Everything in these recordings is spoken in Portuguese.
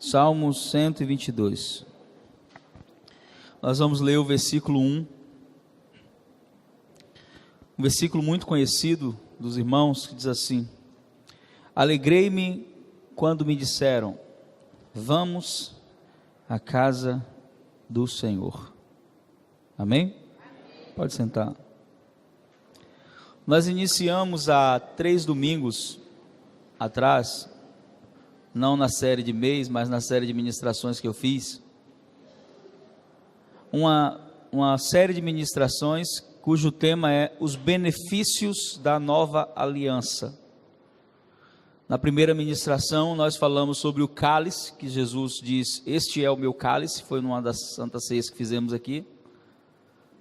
Salmo 122. Nós vamos ler o versículo 1. Um versículo muito conhecido dos irmãos, que diz assim: Alegrei-me quando me disseram, vamos à casa do Senhor. Amém? Pode sentar. Nós iniciamos há 3 domingos atrás, não na série de mês, mas na série de ministrações que eu fiz, uma série de ministrações cujo tema é os benefícios da nova aliança. Na primeira ministração nós falamos sobre o cálice, que Jesus diz, este é o meu cálice, foi numa das santas ceias que fizemos aqui,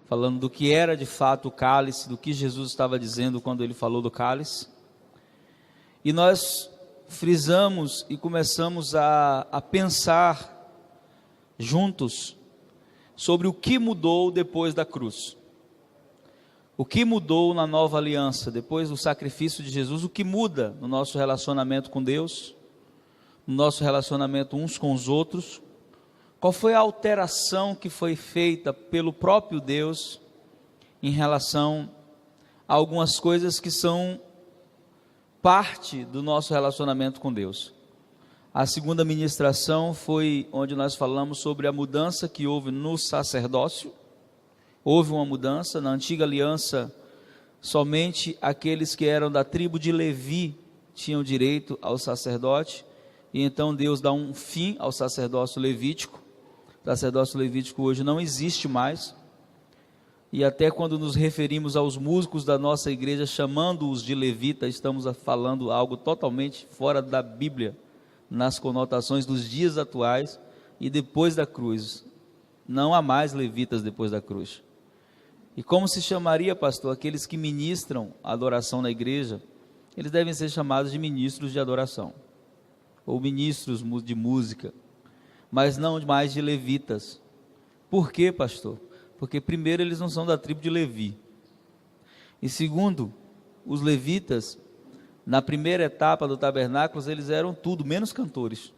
falando do que era de fato o cálice, do que Jesus estava dizendo quando ele falou do cálice. E nós frisamos e começamos a pensar juntos sobre o que mudou depois da cruz. O que mudou na nova aliança, depois do sacrifício de Jesus, o que muda no nosso relacionamento com Deus, no nosso relacionamento uns com os outros, qual foi a alteração que foi feita pelo próprio Deus em relação a algumas coisas que são parte do nosso relacionamento com Deus. A segunda ministração foi onde nós falamos sobre a mudança que houve no sacerdócio. Houve uma mudança, na antiga aliança, somente aqueles que eram da tribo de Levi tinham direito ao sacerdote, e então Deus dá um fim ao sacerdócio levítico. O sacerdócio levítico hoje não existe mais, e até quando nos referimos aos músicos da nossa igreja, chamando-os de levita, estamos falando algo totalmente fora da Bíblia, nas conotações dos dias atuais e depois da cruz. Não há mais levitas depois da cruz. E como se chamaria, pastor, aqueles que ministram a adoração na igreja? Eles devem ser chamados de ministros de adoração, ou ministros de música, mas não mais de levitas. Por quê, pastor? Porque primeiro eles não são da tribo de Levi, e segundo, os levitas, na primeira etapa do tabernáculo, eles eram tudo, menos cantores.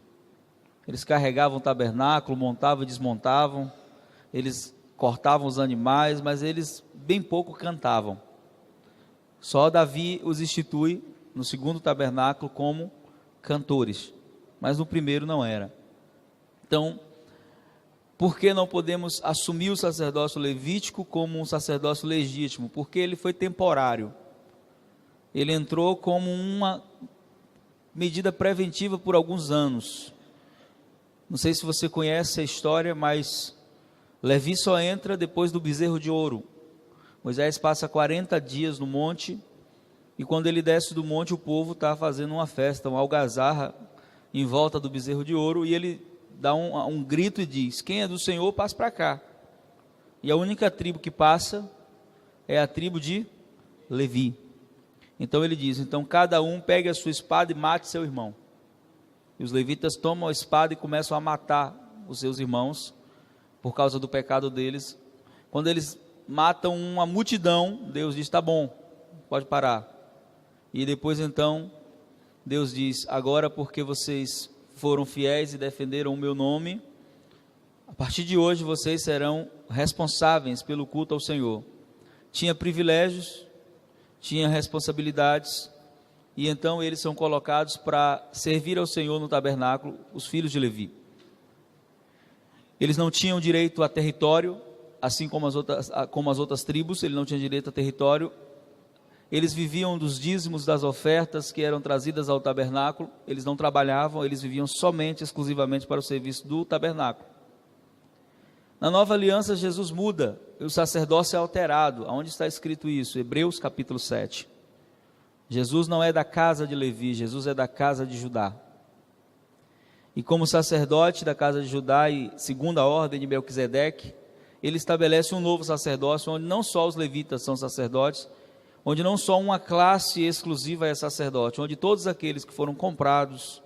Eles carregavam o tabernáculo, montavam e desmontavam, eles cortavam os animais, mas eles bem pouco cantavam. Só Davi os institui no segundo tabernáculo como cantores, mas no primeiro não era. Então, por que não podemos assumir o sacerdócio levítico como um sacerdócio legítimo? Porque ele foi temporário. Ele entrou como uma medida preventiva por alguns anos. Não sei se você conhece a história, mas Levi só entra depois do bezerro de ouro. Moisés passa 40 dias no monte, e quando ele desce do monte, o povo está fazendo uma festa, uma algazarra em volta do bezerro de ouro, e ele dá um grito e diz, quem é do Senhor, passe para cá. E a única tribo que passa é a tribo de Levi. Então ele diz, então cada um pegue a sua espada e mate seu irmão. E os levitas tomam a espada e começam a matar os seus irmãos, por causa do pecado deles. Quando eles matam uma multidão, Deus diz, tá bom, pode parar. E depois então, Deus diz, agora porque vocês foram fiéis e defenderam o meu nome, a partir de hoje vocês serão responsáveis pelo culto ao Senhor. Tinha privilégios, tinha responsabilidades, e então eles são colocados para servir ao Senhor no tabernáculo, os filhos de Levi. Eles não tinham direito a território, assim como as outras tribos, eles não tinham direito a território. Eles viviam dos dízimos das ofertas que eram trazidas ao tabernáculo, eles não trabalhavam, eles viviam somente, exclusivamente para o serviço do tabernáculo. Na nova aliança, Jesus muda, o sacerdócio é alterado. Aonde está escrito isso? Hebreus capítulo 7. Jesus não é da casa de Levi, Jesus é da casa de Judá. E como sacerdote da casa de Judá e segundo a ordem de Melquisedeque, ele estabelece um novo sacerdócio, onde não só os levitas são sacerdotes, onde não só uma classe exclusiva é sacerdote, onde todos aqueles que foram comprados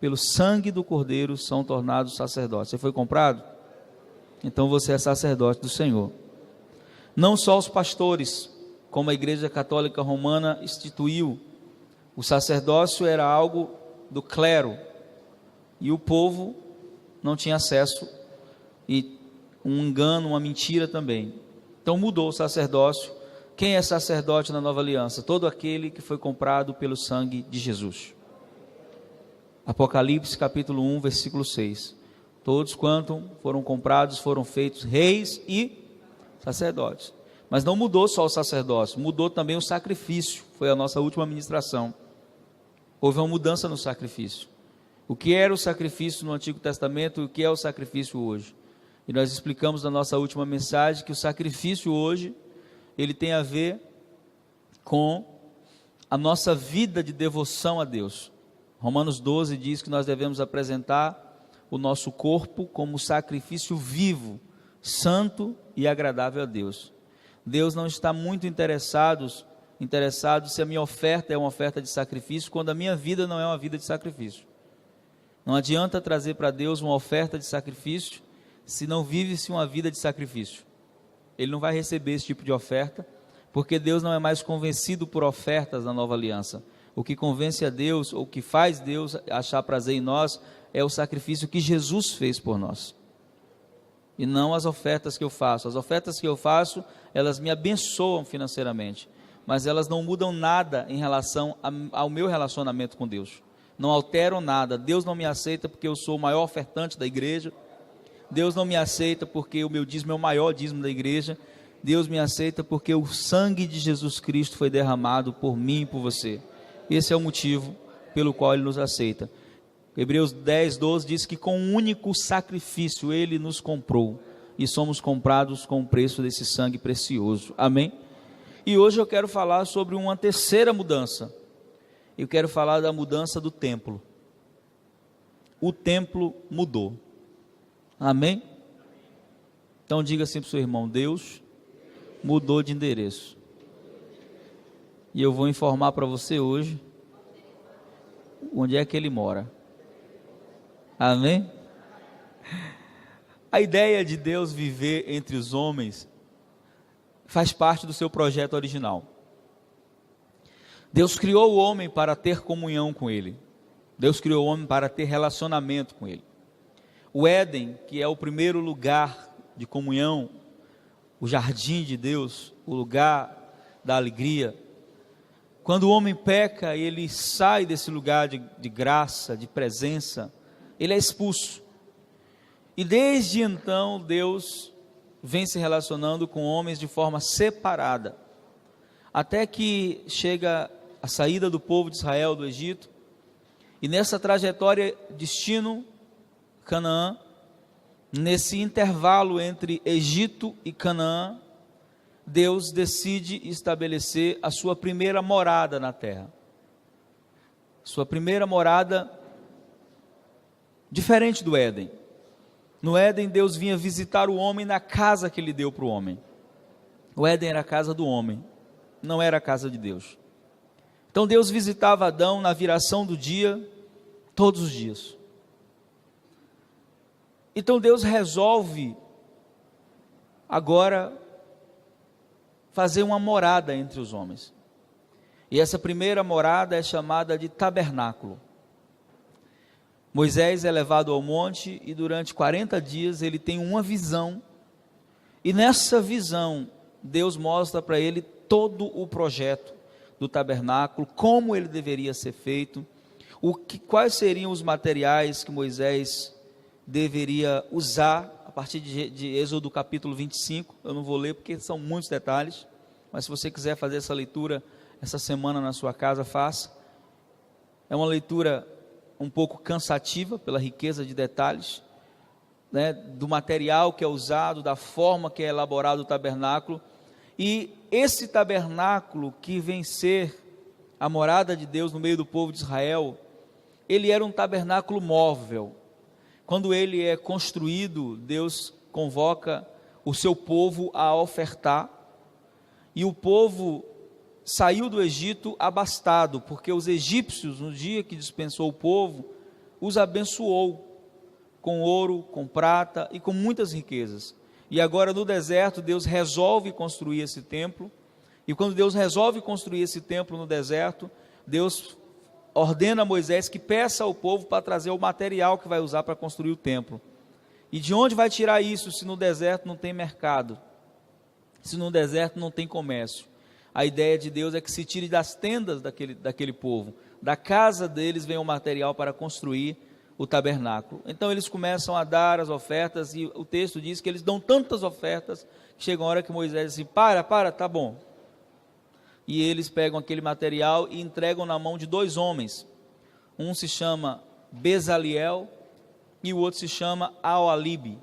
pelo sangue do Cordeiro são tornados sacerdotes. Você foi comprado? Então você é sacerdote do Senhor. Não só os pastores, como a Igreja Católica Romana instituiu, o sacerdócio era algo do clero, e o povo não tinha acesso, e um engano, uma mentira também. Então mudou o sacerdócio. Quem é sacerdote na nova aliança? Todo aquele que foi comprado pelo sangue de Jesus. Apocalipse capítulo 1, versículo 6. Todos quanto foram comprados foram feitos reis e sacerdotes. Mas não mudou só o sacerdócio, mudou também o sacrifício. Foi a nossa última ministração. Houve uma mudança no sacrifício. O que era o sacrifício no Antigo Testamento e o que é o sacrifício hoje? E nós explicamos na nossa última mensagem que o sacrifício hoje, ele tem a ver com a nossa vida de devoção a Deus. Romanos 12 diz que nós devemos apresentar o nosso corpo como sacrifício vivo, santo e agradável a Deus. Deus não está muito interessado se a minha oferta é uma oferta de sacrifício, quando a minha vida não é uma vida de sacrifício. Não adianta trazer para Deus uma oferta de sacrifício, se não vive-se uma vida de sacrifício. Ele não vai receber esse tipo de oferta, porque Deus não é mais convencido por ofertas na nova aliança. O que convence a Deus, ou o que faz Deus achar prazer em nós, é o sacrifício que Jesus fez por nós. E não as ofertas que eu faço. As ofertas que eu faço, elas me abençoam financeiramente, mas elas não mudam nada em relação ao meu relacionamento com Deus. Não alteram nada. Deus não me aceita porque eu sou o maior ofertante da igreja. Deus não me aceita porque o meu dízimo é o maior dízimo da igreja. Deus me aceita porque o sangue de Jesus Cristo foi derramado por mim e por você. Esse é o motivo pelo qual Ele nos aceita. Hebreus 10, 12 diz que com um único sacrifício Ele nos comprou, e somos comprados com o preço desse sangue precioso. Amém? E hoje eu quero falar sobre uma terceira mudança. Eu quero falar da mudança do templo. O templo mudou. Amém? Então diga assim para o seu irmão: Deus mudou de endereço. E eu vou informar para você hoje onde é que Ele mora. Amém? A ideia de Deus viver entre os homens faz parte do seu projeto original. Deus criou o homem para ter comunhão com Ele. Deus criou o homem para ter relacionamento com Ele. O Éden, que é o primeiro lugar de comunhão, o jardim de Deus, o lugar da alegria. Quando o homem peca, ele sai desse lugar de graça, de presença, ele é expulso. E desde então, Deus vem se relacionando com homens de forma separada, até que chega a saída do povo de Israel do Egito, e nessa trajetória, destino Canaã, nesse intervalo entre Egito e Canaã, Deus decide estabelecer a sua primeira morada na terra. Sua primeira morada, diferente do Éden. No Éden, Deus vinha visitar o homem na casa que Ele deu para o homem. O Éden era a casa do homem, não era a casa de Deus. Então Deus visitava Adão na viração do dia, todos os dias. Então Deus resolve agora fazer uma morada entre os homens. E essa primeira morada é chamada de tabernáculo. Moisés é levado ao monte e durante 40 dias ele tem uma visão. E nessa visão, Deus mostra para ele todo o projeto do tabernáculo, como ele deveria ser feito, quais seriam os materiais que Moisés deveria usar, a partir de Êxodo capítulo 25, eu não vou ler porque são muitos detalhes, mas se você quiser fazer essa leitura essa semana na sua casa, faça. É uma leitura um pouco cansativa pela riqueza de detalhes, né, do material que é usado, da forma que é elaborado o tabernáculo. E esse tabernáculo que vem ser a morada de Deus no meio do povo de Israel, ele era um tabernáculo móvel. Quando ele é construído, Deus convoca o seu povo a ofertar, e o povo saiu do Egito abastado, porque os egípcios, no dia que dispensou o povo, os abençoou com ouro, com prata e com muitas riquezas. E agora no deserto Deus resolve construir esse templo, e quando Deus resolve construir esse templo no deserto, Deus ordena a Moisés que peça ao povo para trazer o material que vai usar para construir o templo. E de onde vai tirar isso se no deserto não tem mercado? Se no deserto não tem comércio? A ideia de Deus é que se tire das tendas daquele povo, da casa deles vem o material para construir o tabernáculo. Então eles começam a dar as ofertas, e o texto diz que eles dão tantas ofertas, que chega uma hora que Moisés diz assim, tá bom. E eles pegam aquele material e entregam na mão de 2 homens. Um se chama Bezaliel e o outro se chama Aolibe.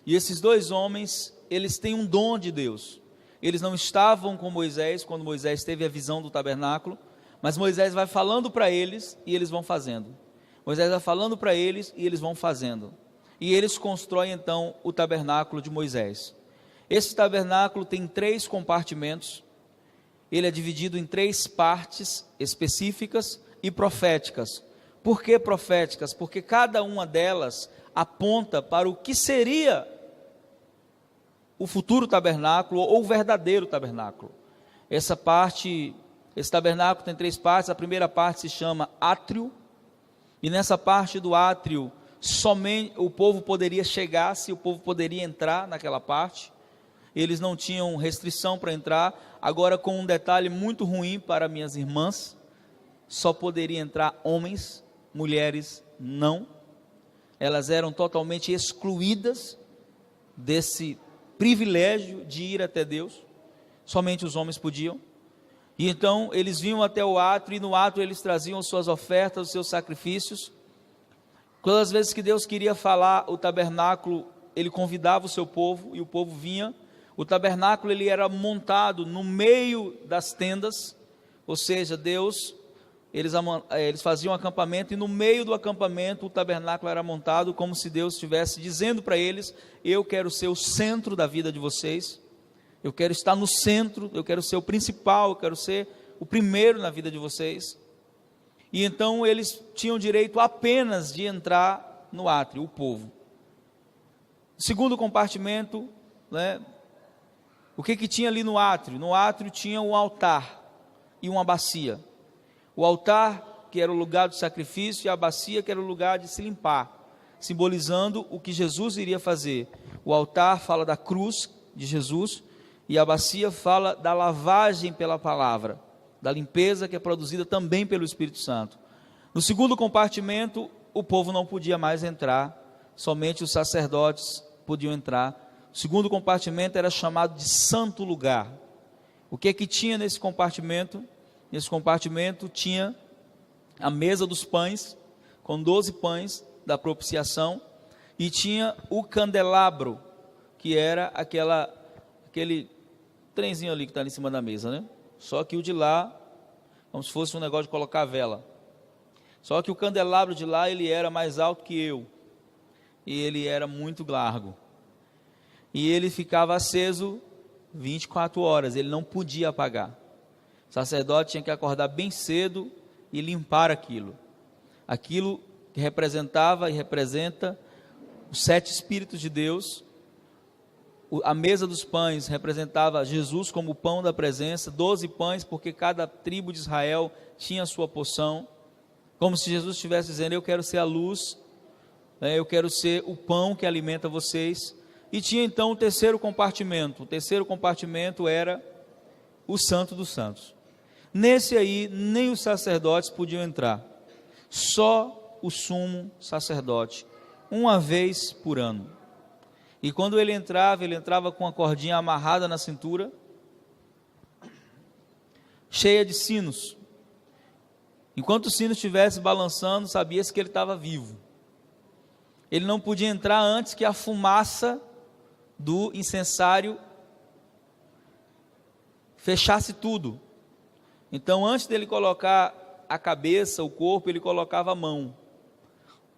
E esses 2 homens, eles têm um dom de Deus. Eles não estavam com Moisés quando Moisés teve a visão do tabernáculo, mas Moisés vai falando para eles e eles vão fazendo. Moisés vai falando para eles e eles vão fazendo. E eles constroem então o tabernáculo de Moisés. Esse tabernáculo tem 3 compartimentos. Ele é dividido em 3 partes específicas e proféticas. Por que proféticas? Porque cada uma delas aponta para o que seria o futuro tabernáculo ou o verdadeiro tabernáculo. Esse tabernáculo tem 3 partes. A primeira parte se chama átrio, e nessa parte do átrio somente o povo poderia chegar, se o povo poderia entrar naquela parte. Eles não tinham restrição para entrar. Agora, com um detalhe muito ruim para minhas irmãs, só poderia entrar homens, mulheres não. Elas eram totalmente excluídas desse privilégio de ir até Deus. Somente os homens podiam. E então eles vinham até o átrio, e no átrio eles traziam suas ofertas, os seus sacrifícios. Todas as vezes que Deus queria falar o tabernáculo, ele convidava o seu povo, e o povo vinha. O tabernáculo ele era montado no meio das tendas, ou seja, eles faziam um acampamento, e no meio do acampamento o tabernáculo era montado, como se Deus estivesse dizendo para eles, eu quero ser o centro da vida de vocês, eu quero estar no centro, eu quero ser o principal, eu quero ser o primeiro na vida de vocês. E então eles tinham direito apenas de entrar no átrio, o povo. O segundo compartimento, o que tinha ali no átrio? No átrio tinha um altar e uma bacia. O altar, que era o lugar do sacrifício, e a bacia, que era o lugar de se limpar, simbolizando o que Jesus iria fazer. O altar fala da cruz de Jesus, e a bacia fala da lavagem pela palavra, da limpeza que é produzida também pelo Espírito Santo. No segundo compartimento, o povo não podia mais entrar, somente os sacerdotes podiam entrar. O segundo compartimento era chamado de santo lugar. O que tinha nesse compartimento? Nesse compartimento tinha a mesa dos pães, com 12 pães da propiciação, e tinha o candelabro, que era aquele trenzinho ali que está ali em cima da mesa, né? Só que o de lá, como se fosse um negócio de colocar vela. Só que o candelabro de lá, ele era mais alto que eu, e ele era muito largo, e ele ficava aceso 24 horas, ele não podia apagar. O sacerdote tinha que acordar bem cedo e limpar aquilo que representava e representa os 7 Espíritos de Deus. A mesa dos pães representava Jesus como o pão da presença, 12 pães, porque cada tribo de Israel tinha a sua porção, como se Jesus estivesse dizendo, eu quero ser a luz, eu quero ser o pão que alimenta vocês. E tinha então o terceiro compartimento era o Santo dos Santos. Nesse aí, nem os sacerdotes podiam entrar, só o sumo sacerdote, uma vez por ano. E quando ele entrava com a cordinha amarrada na cintura, cheia de sinos. Enquanto o sino estivesse balançando, sabia-se que ele estava vivo. Ele não podia entrar antes que a fumaça do incensário fechasse tudo. Então, antes dele colocar a cabeça, o corpo, ele colocava a mão.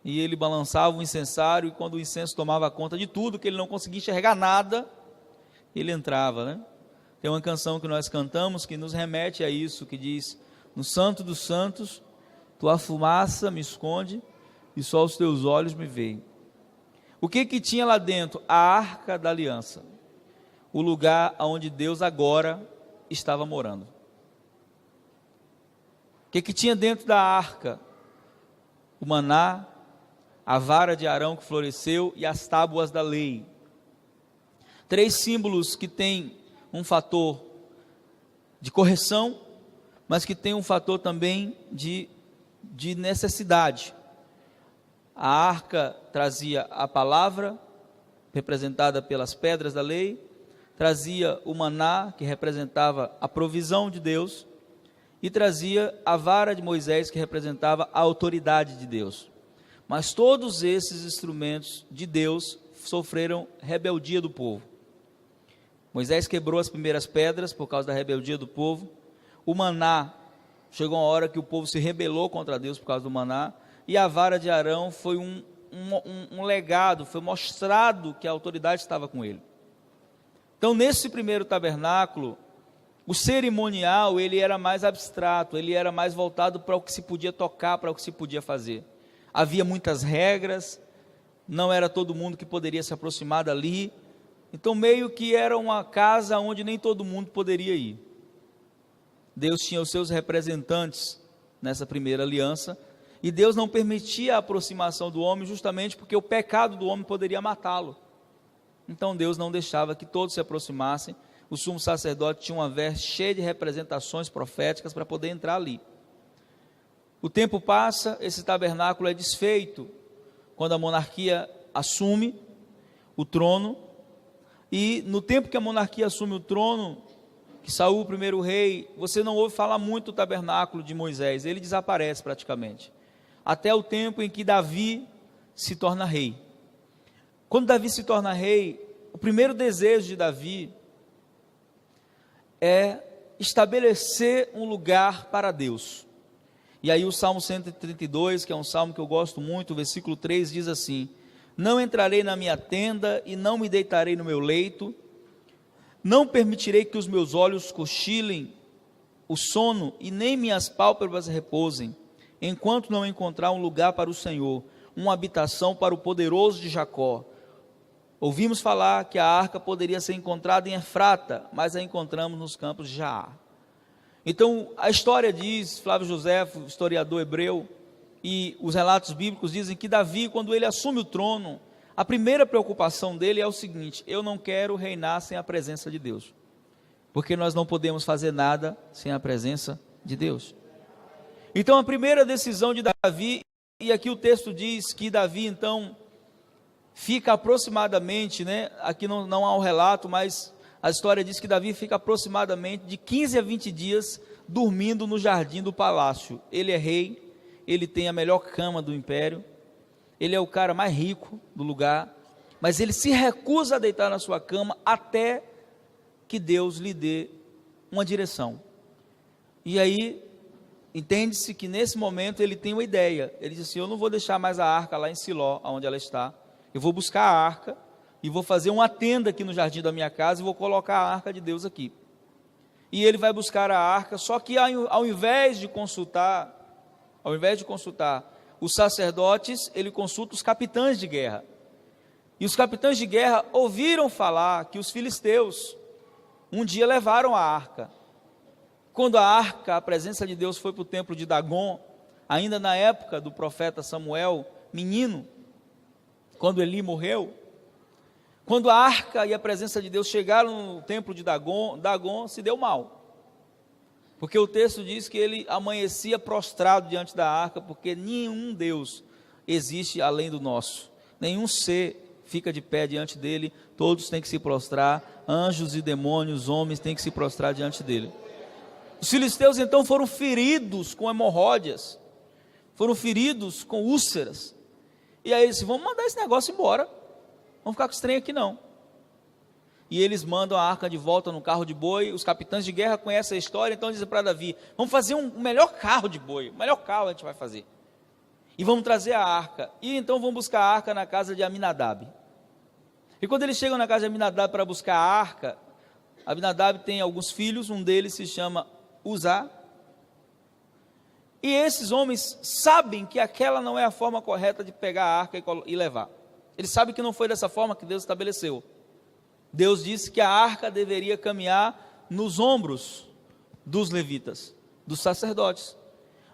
E ele balançava o incensário, e quando o incenso tomava conta de tudo, que ele não conseguia enxergar nada, ele entrava, né? Tem uma canção que nós cantamos que nos remete a isso, que diz, no Santo dos Santos, tua fumaça me esconde, e só os teus olhos me veem. O que tinha lá dentro? A Arca da Aliança, o lugar onde Deus agora estava morando. O que tinha dentro da arca? O maná, a vara de Arão que floresceu e as tábuas da lei. 3 símbolos que têm um fator de correção, mas que tem um fator também de necessidade. A arca trazia a palavra, representada pelas pedras da lei, trazia o maná, que representava a provisão de Deus, e trazia a vara de Moisés, que representava a autoridade de Deus. Mas todos esses instrumentos de Deus sofreram rebeldia do povo. Moisés quebrou as primeiras pedras por causa da rebeldia do povo. O maná, chegou uma hora que o povo se rebelou contra Deus por causa do maná. E a vara de Arão foi um legado, foi mostrado que a autoridade estava com ele. Então, nesse primeiro tabernáculo, o cerimonial, ele era mais abstrato, ele era mais voltado para o que se podia tocar, para o que se podia fazer. Havia muitas regras, não era todo mundo que poderia se aproximar dali, então meio que era uma casa onde nem todo mundo poderia ir. Deus tinha os seus representantes nessa primeira aliança, e Deus não permitia a aproximação do homem justamente porque o pecado do homem poderia matá-lo. Então Deus não deixava que todos se aproximassem. O sumo sacerdote tinha uma veste cheia de representações proféticas para poder entrar ali. O tempo passa, esse tabernáculo é desfeito quando a monarquia assume o trono, e no tempo que a monarquia assume o trono, que Saul, o primeiro rei, você não ouve falar muito do tabernáculo de Moisés, ele desaparece praticamente, até o tempo em que Davi se torna rei. Quando Davi se torna rei, o primeiro desejo de Davi é estabelecer um lugar para Deus. E aí o Salmo 132, que é um salmo que eu gosto muito, o versículo 3 diz assim: não entrarei na minha tenda e não me deitarei no meu leito, não permitirei que os meus olhos cochilem o sono e nem minhas pálpebras repousem, enquanto não encontrar um lugar para o Senhor, uma habitação para o poderoso de Jacó. Ouvimos falar que a arca poderia ser encontrada em Efrata, mas a encontramos nos campos de Jaar. Então a história diz, Flávio Joséfo, historiador hebreu, e os relatos bíblicos dizem que Davi, quando ele assume o trono, a primeira preocupação dele é o seguinte: eu não quero reinar sem a presença de Deus, porque nós não podemos fazer nada sem a presença de Deus. Então a primeira decisão de Davi, e aqui o texto diz que Davi então fica aproximadamente, aqui não há um relato, mas a história diz que Davi fica aproximadamente de 15 a 20 dias dormindo no jardim do palácio. Ele é rei, ele tem a melhor cama do império, ele é o cara mais rico do lugar, mas ele se recusa a deitar na sua cama até que Deus lhe dê uma direção. E aí, entende-se que nesse momento ele tem uma ideia. Ele diz assim: eu não vou deixar mais a arca lá em Siló, onde ela está, eu vou buscar a arca, e vou fazer uma tenda aqui no jardim da minha casa, e vou colocar a arca de Deus aqui. E ele vai buscar a arca, só que ao invés de consultar os sacerdotes, ele consulta os capitães de guerra. E os capitães de guerra ouviram falar que os filisteus um dia levaram a arca. Quando a arca, a presença de Deus, foi para o templo de Dagon, ainda na época do profeta Samuel, menino, quando Eli morreu, quando a arca e a presença de Deus chegaram no templo de Dagon, Dagon se deu mal. Porque o texto diz que ele amanhecia prostrado diante da arca, porque nenhum Deus existe além do nosso. Nenhum ser fica de pé diante dele, todos têm que se prostrar, anjos e demônios, homens têm que se prostrar diante dele. Os filisteus então foram feridos com hemorróidas, foram feridos com úlceras. E aí eles disseram: vamos mandar esse negócio embora, vamos ficar com esse trem aqui não. E eles mandam a arca de volta no carro de boi. Os capitães de guerra conhecem a história, então dizem para Davi: vamos fazer um melhor carro de boi, o melhor carro a gente vai fazer, e vamos trazer a arca. E então vão buscar a arca na casa de Aminadab. E quando eles chegam na casa de Aminadab para buscar a arca, Aminadab tem alguns filhos, um deles se chama Uzá, e esses homens sabem que aquela não é a forma correta de pegar a arca e levar. Eles sabem que não foi dessa forma que Deus estabeleceu. Deus disse que a arca deveria caminhar nos ombros dos levitas, dos sacerdotes.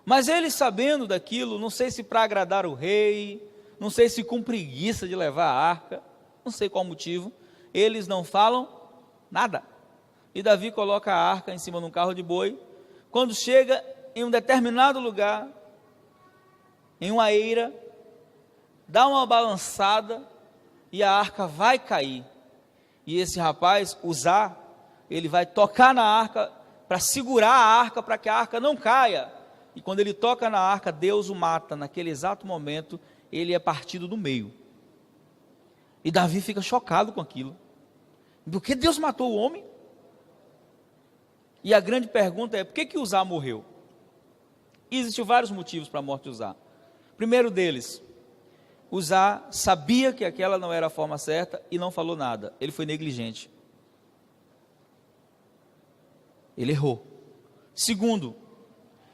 Mas eles, sabendo daquilo, não sei se para agradar o rei, não sei se com preguiça de levar a arca, não sei qual motivo, eles não falam nada. E Davi coloca a arca em cima de um carro de boi. Quando chega em um determinado lugar, em uma eira, dá uma balançada e a arca vai cair. E esse rapaz, Uzá, ele vai tocar na arca para segurar a arca, para que a arca não caia. E quando ele toca na arca, Deus o mata. Naquele exato momento, ele é partido do meio. E Davi fica chocado com aquilo. Por que Deus matou o homem? E a grande pergunta é, por que Uzá morreu? E existem vários motivos para a morte de Uzá. Primeiro deles, Uzá sabia que aquela não era a forma certa e não falou nada. Ele foi negligente. Ele errou. Segundo,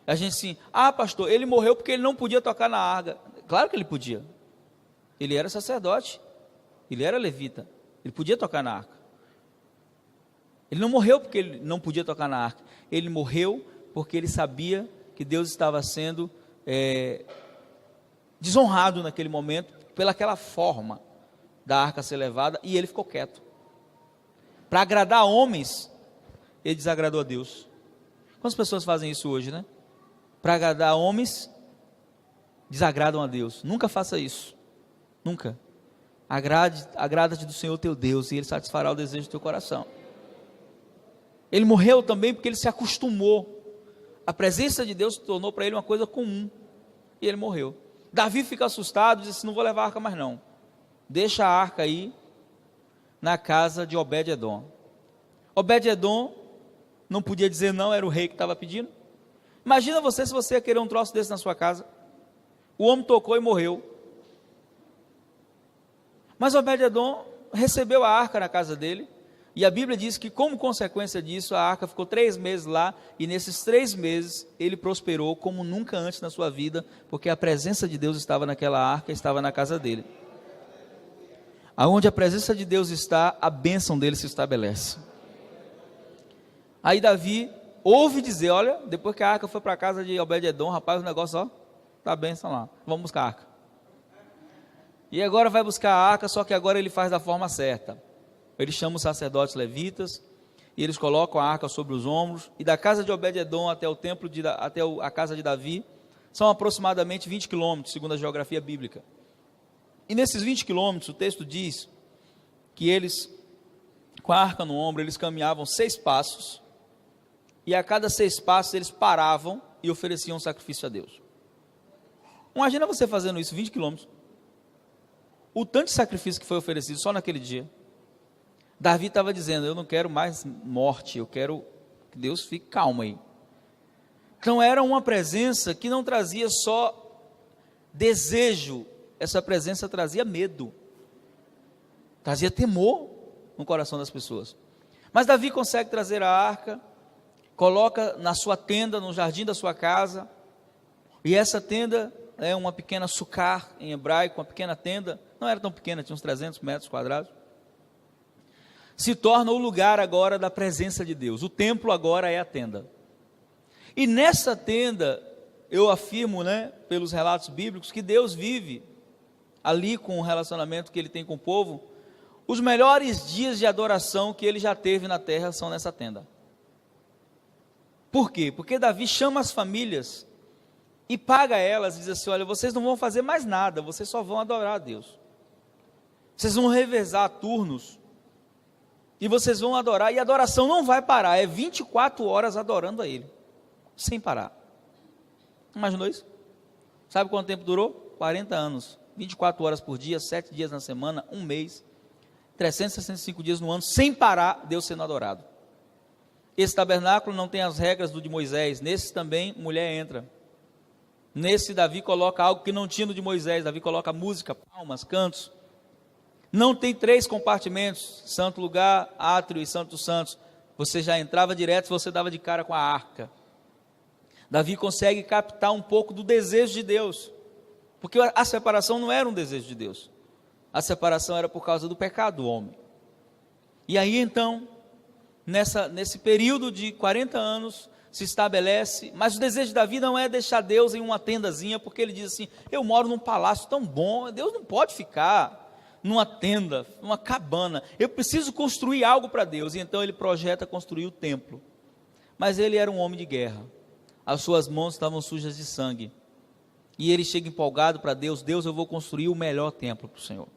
a gente assim, pastor, ele morreu porque ele não podia tocar na arca. Claro que ele podia. Ele era sacerdote. Ele era levita. Ele podia tocar na arca. Ele não morreu porque ele não podia tocar na arca. Ele morreu porque ele sabia que Deus estava sendo desonrado naquele momento, pelaquela forma da arca ser levada, e ele ficou quieto. Para agradar homens, ele desagradou a Deus. Quantas pessoas fazem isso hoje, né? Para agradar homens, desagradam a Deus. Nunca faça isso. Nunca. Agrada-te do Senhor teu Deus, e Ele satisfará o desejo do teu coração. Ele morreu também porque ele se acostumou. A presença de Deus se tornou para ele uma coisa comum. E ele morreu. Davi fica assustado e disse, não vou levar a arca mais não. Deixa a arca aí na casa de Obed-edom. Obed-edom não podia dizer não, era o rei que estava pedindo. Imagina você se você ia querer um troço desse na sua casa. O homem tocou e morreu. Mas Obed-edom recebeu a arca na casa dele. E a Bíblia diz que, como consequência disso, a arca ficou 3 meses lá, e nesses 3 meses, ele prosperou como nunca antes na sua vida, porque a presença de Deus estava naquela arca, estava na casa dele. Aonde a presença de Deus está, a bênção dele se estabelece. Aí Davi ouve dizer, olha, depois que a arca foi para a casa de Obed-edom, rapaz, o negócio, ó, tá a bênção lá, vamos buscar a arca. E agora vai buscar a arca, só que agora ele faz da forma certa. Eles chamam os sacerdotes levitas, e eles colocam a arca sobre os ombros, e da casa de Obed-edom até a casa de Davi, são aproximadamente 20 quilômetros, segundo a geografia bíblica. E nesses 20 quilômetros, o texto diz que eles, com a arca no ombro, eles caminhavam 6 passos, e a cada 6 passos eles paravam e ofereciam um sacrifício a Deus. Imagina você fazendo isso, 20 quilômetros, o tanto de sacrifício que foi oferecido só naquele dia. Davi estava dizendo, eu não quero mais morte, eu quero que Deus fique calmo aí. Então era uma presença que não trazia só desejo, essa presença trazia medo, trazia temor no coração das pessoas. Mas Davi consegue trazer a arca, coloca na sua tenda, no jardim da sua casa, e essa tenda é uma pequena sucar em hebraico, uma pequena tenda, não era tão pequena, tinha uns 300 metros quadrados, se torna o lugar agora da presença de Deus. O templo agora é a tenda. E nessa tenda, eu afirmo, pelos relatos bíblicos, que Deus vive ali com o relacionamento que Ele tem com o povo. Os melhores dias de adoração que Ele já teve na terra são nessa tenda. Por quê? Porque Davi chama as famílias e paga elas, diz assim, olha, vocês não vão fazer mais nada, vocês só vão adorar a Deus. Vocês vão revezar turnos, e vocês vão adorar, e a adoração não vai parar, é 24 horas adorando a Ele, sem parar. Imaginou isso? Sabe quanto tempo durou? 40 anos, 24 horas por dia, 7 dias na semana, 1 mês, 365 dias no ano, sem parar, Deus sendo adorado. Esse tabernáculo não tem as regras do de Moisés, nesse também mulher entra. Nesse Davi coloca algo que não tinha no de Moisés, Davi coloca música, palmas, cantos. Não tem 3 compartimentos, santo lugar, átrio e santo dos santos. Você já entrava direto, você dava de cara com a arca. Davi consegue captar um pouco do desejo de Deus, porque a separação não era um desejo de Deus, a separação era por causa do pecado do homem. E aí então, nesse período de 40 anos, se estabelece, mas o desejo de Davi não é deixar Deus em uma tendazinha, porque ele diz assim: eu moro num palácio tão bom, Deus não pode ficar numa tenda, numa cabana, eu preciso construir algo para Deus. E então ele projeta construir o templo, mas ele era um homem de guerra, as suas mãos estavam sujas de sangue, e ele chega empolgado para Deus: Deus, eu vou construir o melhor templo para o Senhor,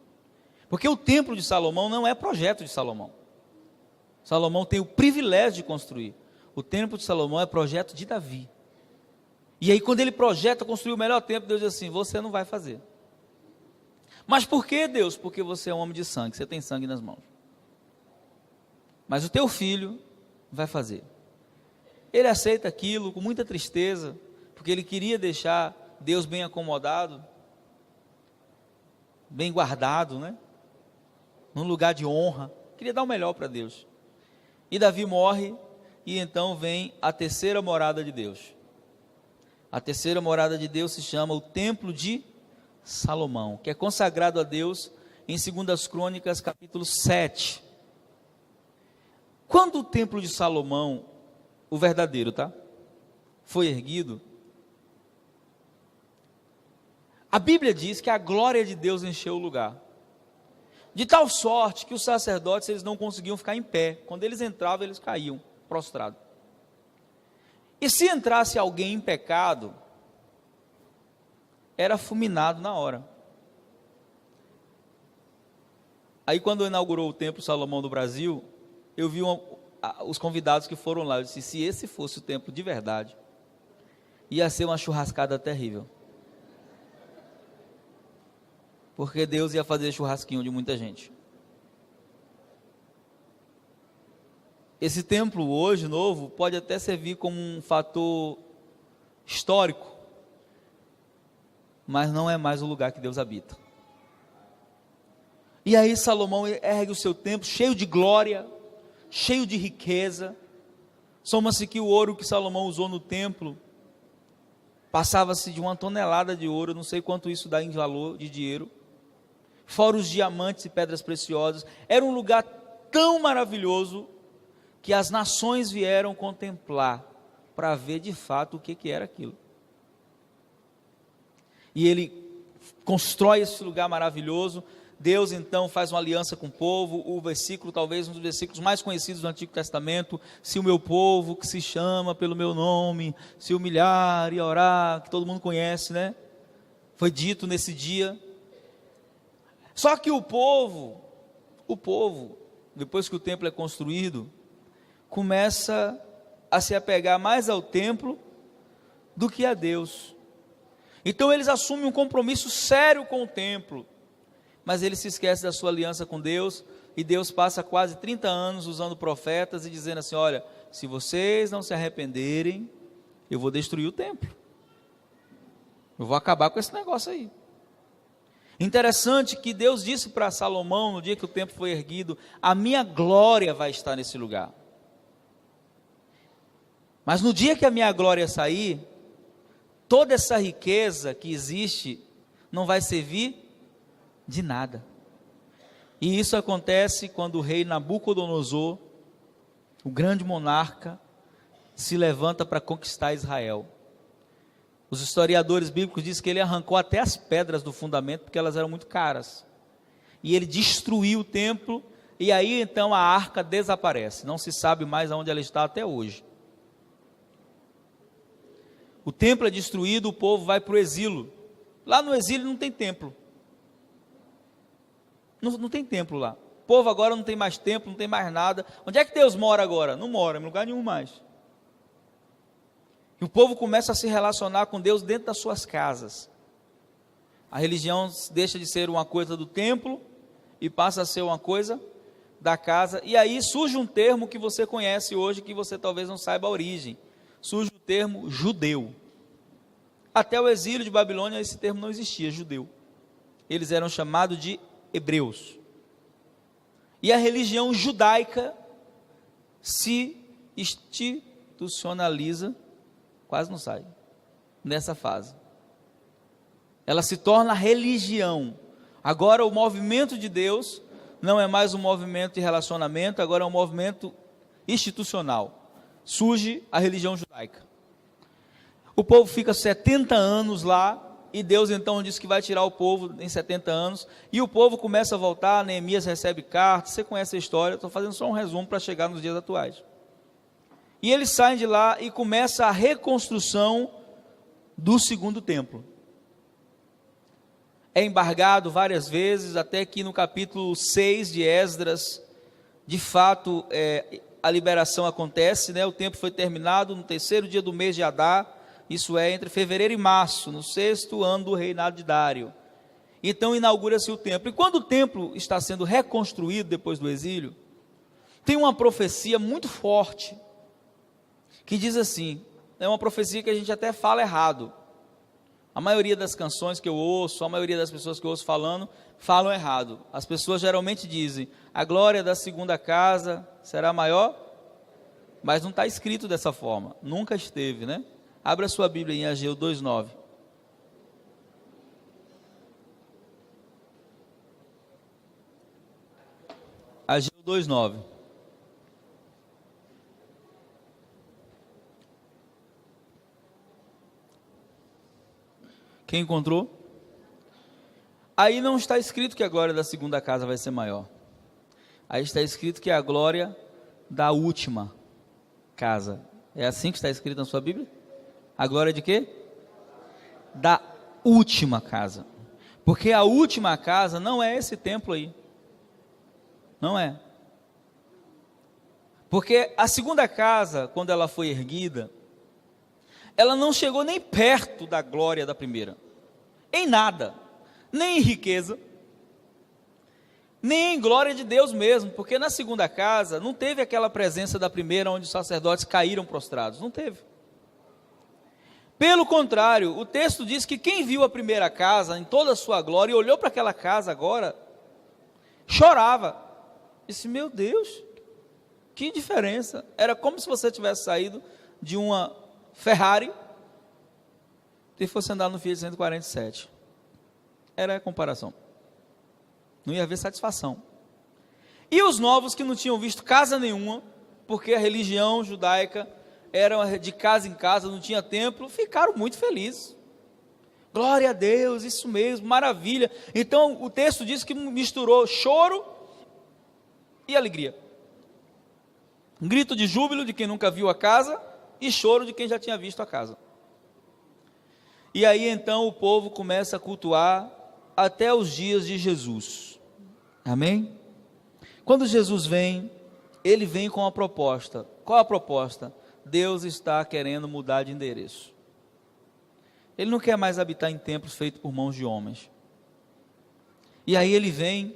porque o templo de Salomão não é projeto de Salomão, Salomão tem o privilégio de construir, o templo de Salomão é projeto de Davi. E aí quando ele projeta construir o melhor templo, Deus diz assim: você não vai fazer. Mas por que, Deus? Porque você é um homem de sangue, você tem sangue nas mãos, mas o teu filho vai fazer. Ele aceita aquilo com muita tristeza, porque ele queria deixar Deus bem acomodado, bem guardado, né? Num lugar de honra, queria dar o melhor para Deus. E Davi morre, e então vem a terceira morada de Deus. A terceira morada de Deus se chama o Templo de Salomão, que é consagrado a Deus em 2 Crônicas, capítulo 7. Quando o Templo de Salomão, o verdadeiro, foi erguido, a Bíblia diz que a glória de Deus encheu o lugar, de tal sorte que os sacerdotes, eles não conseguiam ficar em pé, quando eles entravam, eles caíam prostrados. E se entrasse alguém em pecado, era fulminado na hora. Aí quando inaugurou o Templo Salomão do Brasil, eu vi os convidados que foram lá, eu disse: se esse fosse o templo de verdade, ia ser uma churrascada terrível, porque Deus ia fazer churrasquinho de muita gente. Esse templo hoje, novo, pode até servir como um fator histórico, mas não é mais o lugar que Deus habita. E aí Salomão ergue o seu templo cheio de glória, cheio de riqueza. Soma-se que o ouro que Salomão usou no templo, passava-se de 1 tonelada de ouro, não sei quanto isso dá em valor de dinheiro, fora os diamantes e pedras preciosas. Era um lugar tão maravilhoso, que as nações vieram contemplar, para ver de fato o que era aquilo. E ele constrói esse lugar maravilhoso. Deus então faz uma aliança com o povo, o versículo, talvez um dos versículos mais conhecidos do Antigo Testamento: se o meu povo, que se chama pelo meu nome, se humilhar e orar, que todo mundo conhece, né? Foi dito nesse dia. Só que o povo, depois que o templo é construído, começa a se apegar mais ao templo do que a Deus. Então eles assumem um compromisso sério com o templo, mas eles se esquecem da sua aliança com Deus, e Deus passa quase 30 anos usando profetas e dizendo assim: olha, se vocês não se arrependerem, eu vou destruir o templo, eu vou acabar com esse negócio aí. Interessante que Deus disse para Salomão, no dia que o templo foi erguido: a minha glória vai estar nesse lugar. Mas no dia que a minha glória sair, toda essa riqueza que existe não vai servir de nada. E isso acontece quando o rei Nabucodonosor, o grande monarca, se levanta para conquistar Israel. Os historiadores bíblicos dizem que ele arrancou até as pedras do fundamento, porque elas eram muito caras, e ele destruiu o templo. E aí então a arca desaparece, não se sabe mais onde ela está até hoje. O templo é destruído, o povo vai para o exílio. Lá no exílio não tem templo, não tem templo lá. O povo agora não tem mais templo, não tem mais nada. Onde é que Deus mora agora? Não mora em lugar nenhum mais. E o povo começa a se relacionar com Deus dentro das suas casas. A religião deixa de ser uma coisa do templo e passa a ser uma coisa da casa. E aí surge um termo que você conhece hoje, que você talvez não saiba a origem. Surge o termo judeu. Até o exílio de Babilônia esse termo não existia, judeu. Eles eram chamados de hebreus. E a religião judaica se institucionaliza, quase não sai, nessa fase. Ela se torna religião. Agora o movimento de Deus não é mais um movimento de relacionamento, agora é um movimento institucional. Surge a religião judaica. judaica. O povo fica 70 anos lá, e Deus então diz que vai tirar o povo em 70 anos, e o povo começa a voltar, Neemias recebe cartas, você conhece a história, estou fazendo só um resumo para chegar nos dias atuais. E eles saem de lá e começa a reconstrução do segundo templo. É embargado várias vezes, até que no capítulo 6 de Esdras, de fato, a liberação acontece, né? O templo foi terminado no terceiro dia do mês de Adar, isso é, entre fevereiro e março, no 6º ano do reinado de Dário. Então inaugura-se o templo. E quando o templo está sendo reconstruído depois do exílio, tem uma profecia muito forte, que diz assim, é uma profecia que a gente até fala errado. A maioria das canções que eu ouço, a maioria das pessoas que eu ouço falando, falam errado. As pessoas geralmente dizem, a glória da segunda casa será maior, mas não está escrito dessa forma, nunca esteve, né? Abra sua Bíblia em Ageu 2:9. Ageu 2:9. Quem encontrou? Aí não está escrito que a glória da segunda casa vai ser maior. Aí está escrito que é a glória da última casa. É assim que está escrito na sua Bíblia? A glória de quê? Da última casa. Porque a última casa não é esse templo aí. Não é. Porque a segunda casa, quando ela foi erguida, ela não chegou nem perto da glória da primeira. Em nada. Nem em riqueza. Nem em glória de Deus mesmo. Porque na segunda casa não teve aquela presença da primeira onde os sacerdotes caíram prostrados. Não teve. Pelo contrário, o texto diz que quem viu a primeira casa em toda a sua glória e olhou para aquela casa agora, chorava. Disse, meu Deus, que diferença. Era como se você tivesse saído de uma Ferrari e fosse andar no Fiat 147. Era a comparação. Não ia haver satisfação. E os novos que não tinham visto casa nenhuma, porque a religião judaica era de casa em casa, não tinha templo, ficaram muito felizes. Glória a Deus, isso mesmo, maravilha. Então o texto diz que misturou choro e alegria. Um grito de júbilo de quem nunca viu a casa e choro de quem já tinha visto a casa. E aí então o povo começa a cultuar até os dias de Jesus. Amém? Quando Jesus vem, ele vem com uma proposta. Qual a proposta? Deus está querendo mudar de endereço. Ele não quer mais habitar em templos feitos por mãos de homens. E aí ele vem,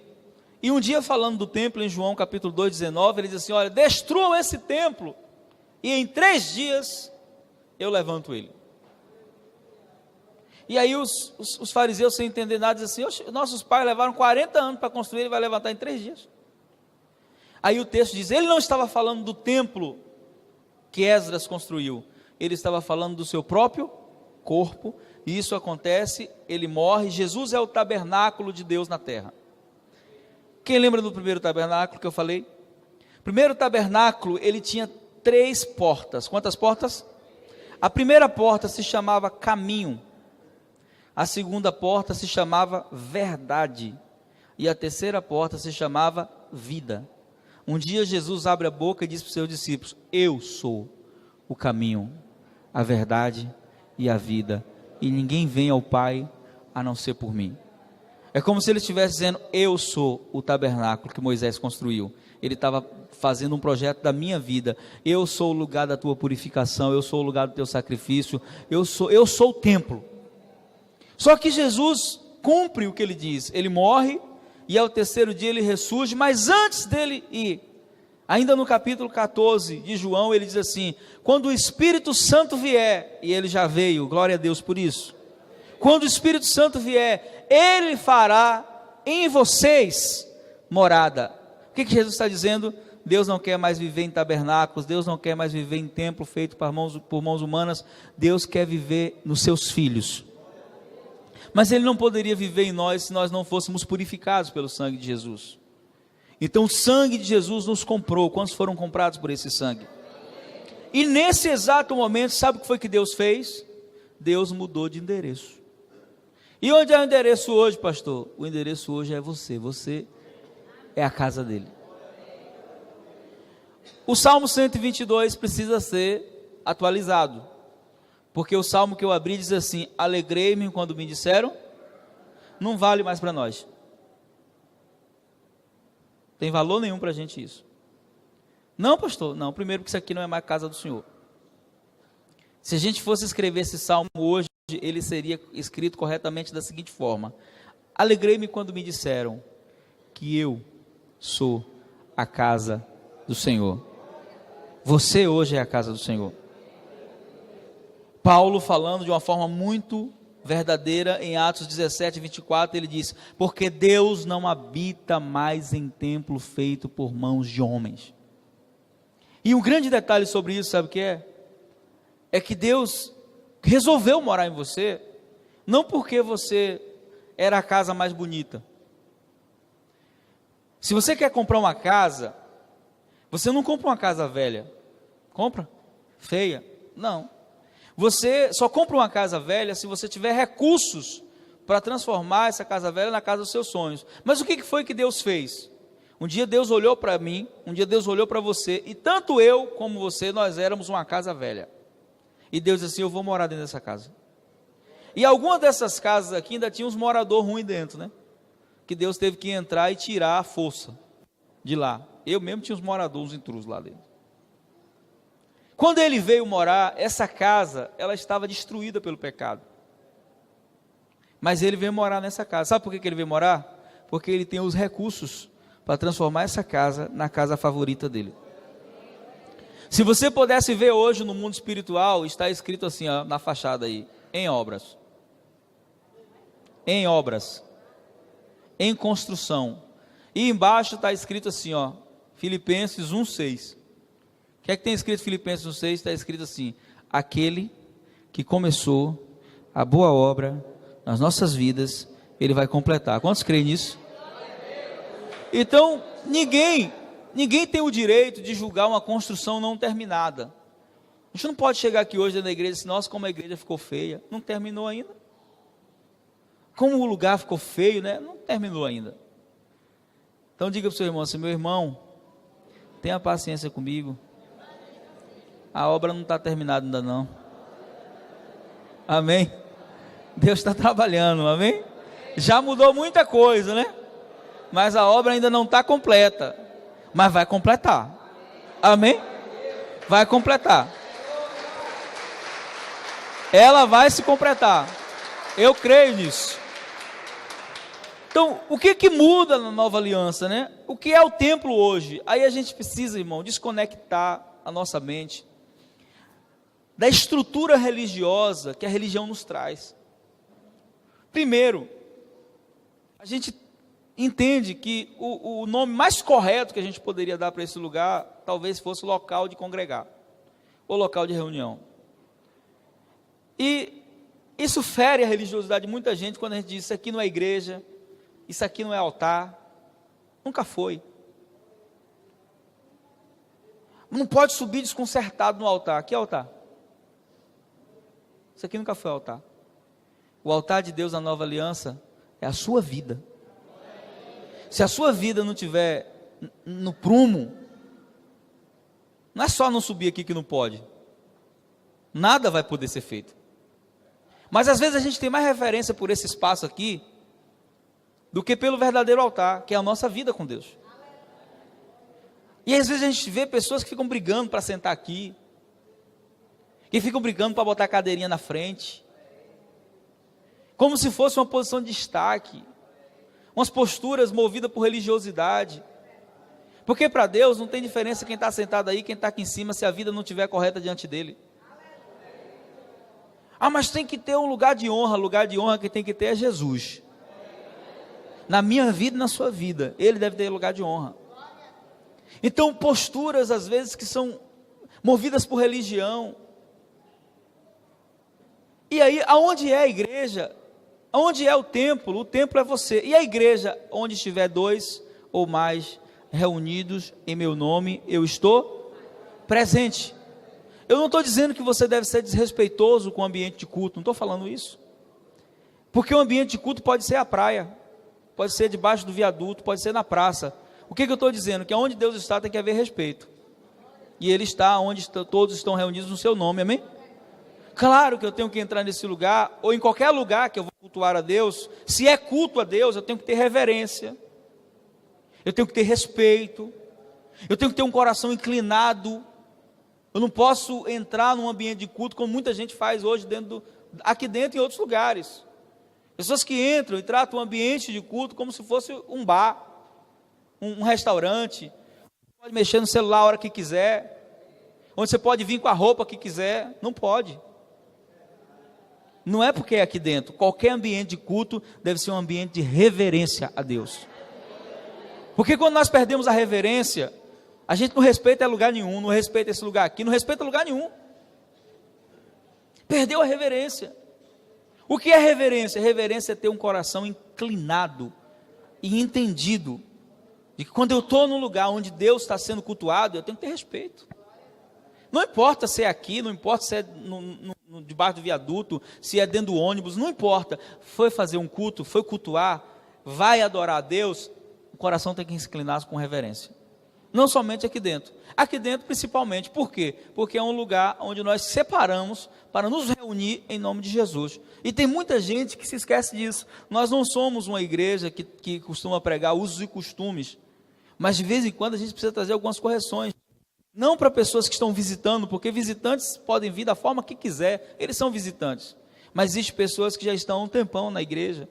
e um dia falando do templo, em João capítulo 2:19, ele diz assim, olha, destruam esse templo, e em 3 dias eu levanto ele. E aí os fariseus, sem entender nada, dizem assim, nossos pais levaram 40 anos para construir, ele vai levantar em 3 dias. Aí o texto diz, ele não estava falando do templo que Esdras construiu, ele estava falando do seu próprio corpo, e isso acontece, ele morre, Jesus é o tabernáculo de Deus na terra. Quem lembra do primeiro tabernáculo que eu falei? O primeiro tabernáculo, ele tinha 3 portas, quantas portas? A primeira porta se chamava caminho, a segunda porta se chamava verdade, e a terceira porta se chamava vida. Um dia Jesus abre a boca e diz para os seus discípulos, eu sou o caminho, a verdade e a vida, e ninguém vem ao Pai a não ser por mim. É como se ele estivesse dizendo, eu sou o tabernáculo que Moisés construiu. Ele estava fazendo um projeto da minha vida, eu sou o lugar da tua purificação, eu sou o lugar do teu sacrifício, eu sou o templo. Só que Jesus cumpre o que ele diz, ele morre, e ao terceiro dia ele ressurge, mas antes dele ir, ainda no capítulo 14 de João, ele diz assim, quando o Espírito Santo vier, e ele já veio, glória a Deus por isso, quando o Espírito Santo vier, ele fará em vocês morada. O que Jesus está dizendo? Deus não quer mais viver em tabernáculos, Deus não quer mais viver em templo feito por mãos humanas, Deus quer viver nos seus filhos. Mas ele não poderia viver em nós se nós não fôssemos purificados pelo sangue de Jesus. Então o sangue de Jesus nos comprou. Quantos foram comprados por esse sangue? E nesse exato momento, sabe o que foi que Deus fez? Deus mudou de endereço. E onde é o endereço hoje, pastor? O endereço hoje é você. Você é a casa dele. O Salmo 122 precisa ser atualizado. Porque o salmo que eu abri diz assim: alegrei-me quando me disseram, não vale mais para nós. Tem valor nenhum para a gente isso. Não, pastor, não. Primeiro porque isso aqui não é mais casa do Senhor. Se a gente fosse escrever esse salmo hoje, ele seria escrito corretamente da seguinte forma: alegrei-me quando me disseram que eu sou a casa do Senhor. Você hoje é a casa do Senhor. Paulo, falando de uma forma muito verdadeira, em Atos 17, 24, ele diz: porque Deus não habita mais em templo feito por mãos de homens. E um grande detalhe sobre isso, sabe o que é? É que Deus resolveu morar em você, não porque você era a casa mais bonita. Se você quer comprar uma casa, você não compra uma casa velha. Compra? Feia? Não. Você só compra uma casa velha se você tiver recursos para transformar essa casa velha na casa dos seus sonhos. Mas o que foi que Deus fez? Um dia Deus olhou para mim, um dia Deus olhou para você, e tanto eu como você, nós éramos uma casa velha. E Deus disse assim: eu vou morar dentro dessa casa. E algumas dessas casas aqui ainda tinha uns moradores ruins dentro, né? Que Deus teve que entrar e tirar a força de lá. Eu mesmo tinha uns moradores, uns intrusos lá dentro. Quando ele veio morar, essa casa, ela estava destruída pelo pecado. Mas ele veio morar nessa casa. Sabe por que ele veio morar? Porque ele tem os recursos para transformar essa casa na casa favorita dele. Se você pudesse ver hoje no mundo espiritual, está escrito assim, ó, na fachada aí: em obras. Em obras. Em construção. E embaixo está escrito assim, ó, Filipenses 1:6. O que é que tem escrito Filipenses 1:6? Está escrito assim: aquele que começou a boa obra nas nossas vidas, ele vai completar. Quantos creem nisso? Então, ninguém tem o direito de julgar uma construção não terminada. A gente não pode chegar aqui hoje dentro da igreja e dizer: nossa, como a igreja ficou feia. Não terminou ainda. Como o lugar ficou feio, né? Não terminou ainda. Então diga para o seu irmão assim: meu irmão, tenha paciência comigo. A obra não está terminada ainda não. Amém? Deus está trabalhando, amém? Já mudou muita coisa, né? Mas a obra ainda não está completa. Mas vai completar. Amém? Vai completar. Ela vai se completar. Eu creio nisso. Então, o que muda na nova aliança, né? O que é o templo hoje? Aí a gente precisa, irmão, desconectar a nossa mente da estrutura religiosa que a religião nos traz. Primeiro, a gente entende que o nome mais correto que a gente poderia dar para esse lugar, talvez fosse local de congregar, ou local de reunião. E isso fere a religiosidade de muita gente quando a gente diz: isso aqui não é igreja, isso aqui não é altar. Nunca foi. Não pode subir desconcertado no altar. Que altar? Isso aqui nunca foi altar. O altar de Deus na nova aliança é a sua vida. Se a sua vida não tiver no prumo, não é só não subir aqui que não pode. Nada vai poder ser feito. Mas às vezes a gente tem mais referência por esse espaço aqui do que pelo verdadeiro altar, que é a nossa vida com Deus. E às vezes a gente vê pessoas que ficam brigando para sentar aqui, que ficam brigando para botar a cadeirinha na frente, como se fosse uma posição de destaque, umas posturas movidas por religiosidade. Porque para Deus não tem diferença quem está sentado aí, quem está aqui em cima, se a vida não estiver correta diante dele. Ah, mas tem que ter um lugar de honra que tem que ter é Jesus. Na minha vida e na sua vida, ele deve ter lugar de honra. Então, posturas às vezes que são movidas por religião. E aí, aonde é a igreja? Aonde é o templo? O templo é você. E a igreja, onde estiver 2 ou mais reunidos em meu nome, eu estou presente. Eu não estou dizendo que você deve ser desrespeitoso com o ambiente de culto, não estou falando isso. Porque o ambiente de culto pode ser a praia, pode ser debaixo do viaduto, pode ser na praça. O que eu estou dizendo? Que onde Deus está tem que haver respeito. E Ele está onde todos estão reunidos no seu nome, amém? Claro que eu tenho que entrar nesse lugar, ou em qualquer lugar que eu vou cultuar a Deus. Se é culto a Deus, eu tenho que ter reverência, eu tenho que ter respeito, eu tenho que ter um coração inclinado. Eu não posso entrar num ambiente de culto como muita gente faz hoje, aqui dentro e em outros lugares. Pessoas que entram e tratam o ambiente de culto como se fosse um bar, um restaurante, pode mexer no celular a hora que quiser, onde você pode vir com a roupa que quiser. Não pode. Não é porque é aqui dentro. Qualquer ambiente de culto deve ser um ambiente de reverência a Deus. Porque quando nós perdemos a reverência, a gente não respeita lugar nenhum, não respeita esse lugar aqui, não respeita lugar nenhum. Perdeu a reverência. O que é reverência? Reverência é ter um coração inclinado e entendido de que quando eu estou num lugar onde Deus está sendo cultuado, eu tenho que ter respeito. Não importa se é aqui, não importa se é debaixo do viaduto, se é dentro do ônibus, não importa. Foi fazer um culto, foi cultuar, vai adorar a Deus, o coração tem que se inclinar com reverência. Não somente aqui dentro principalmente. Por quê? Porque é um lugar onde nós separamos para nos reunir em nome de Jesus. E tem muita gente que se esquece disso. Nós não somos uma igreja que costuma pregar usos e costumes, mas de vez em quando a gente precisa trazer algumas correções. Não para pessoas que estão visitando, porque visitantes podem vir da forma que quiser, eles são visitantes. Mas existem pessoas que já estão há um tempão na igreja,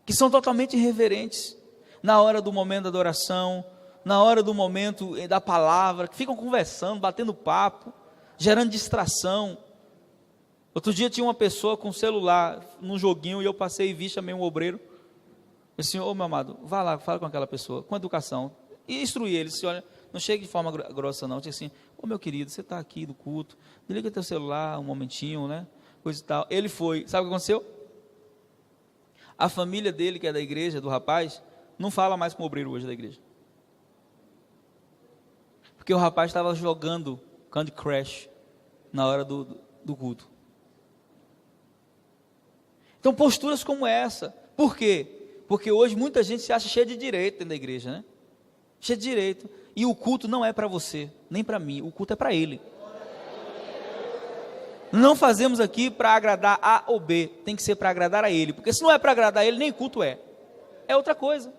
que são totalmente irreverentes, na hora do momento da adoração, na hora do momento da palavra, que ficam conversando, batendo papo, gerando distração. Outro dia tinha uma pessoa com celular, num joguinho, e eu passei e vi, chamei um obreiro, eu disse: ô meu amado, vá lá, fala com aquela pessoa, com educação, e instruí ele, disse: olha, não chegue de forma grossa não, disse assim: ô meu querido, você está aqui no culto, desliga teu celular um momentinho, né, coisa e tal. Ele foi, sabe o que aconteceu? A família dele, que é da igreja, do rapaz, não fala mais com o obreiro hoje da igreja, porque o rapaz estava jogando Candy Crush na hora do culto. Então posturas como essa, por quê? Porque hoje muita gente se acha cheia de direito dentro da igreja, né? Cheia de direito. E o culto não é para você, nem para mim, o culto é para Ele. Não fazemos aqui para agradar A ou B, tem que ser para agradar a Ele, porque se não é para agradar a Ele, nem culto é outra coisa.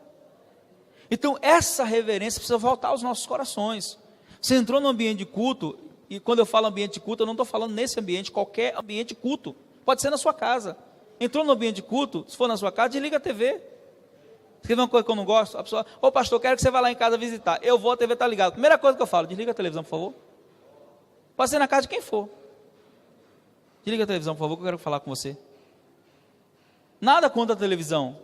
Então essa reverência precisa voltar aos nossos corações. Você entrou no ambiente de culto, e quando eu falo ambiente de culto, eu não estou falando nesse ambiente, qualquer ambiente de culto, pode ser na sua casa. Entrou no ambiente de culto, se for na sua casa, desliga a TV. Escreve uma coisa que eu não gosto, a pessoa: ô pastor, quero que você vá lá em casa visitar. Eu vou, a TV está ligada. Primeira coisa que eu falo: desliga a televisão, por favor. Pode ser na casa de quem for. Desliga a televisão, por favor, que eu quero falar com você. Nada contra a televisão,